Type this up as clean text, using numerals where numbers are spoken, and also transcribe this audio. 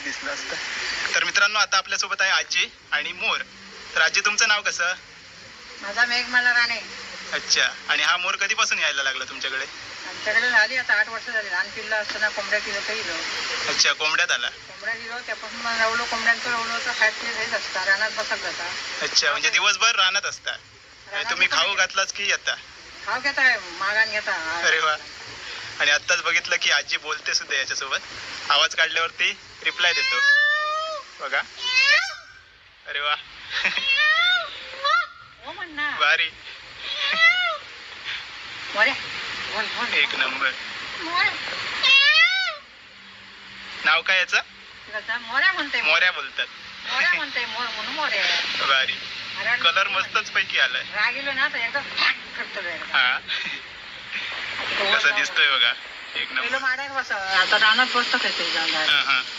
दिसलं असतं. तर मित्रांनो आता आपल्यासोबत आहे आजी आणि मोर. तर आजी तुमचं नाव कसं? माझा मेघमाला राणे. अच्छा. आणि हा मोर कधीपासून यायला लागला तुमच्याकडे? आमच्याकडे झाली आता 8 वर्ष झाली. लहान पिल्ला असताना कोंबड्या किलो इलो. अच्छा, कोंबड्यात आला. कोंबड्या दिलो त्यापासून रवलो कोंबड्यांचं रवलो तर खायत हेच असतात रानात बसत जाता. अच्छा, म्हणजे दिवसभर रानात असता आणि तुम्ही खाऊ घातलाच की येता? खाऊ घेताय मागान घेता. अरे वा. आणि आत्ताच बघितलं की आजी बोलते सुद्धा याच्यासोबत. आवाज काढल्यावरती रिप्लाय देतो बघा. अरे वा. हो म्हण ना. भारी. मोऱ्या बोल बोल. एक नंबर. मोऱ्या नाव काय याचं? मोऱ्या म्हणते. मोऱ्या बोलतात. मोऱ्या म्हणते मोर म्हणून मोऱ्या. भारी. कलर मस्तच पैकी आलाय. रागिलो ना तर एकदम करतो. हा. कसं दिसतोय बघा. एक नंबर. माड्यात बस आता रानात बसतो काय ते. हा हा.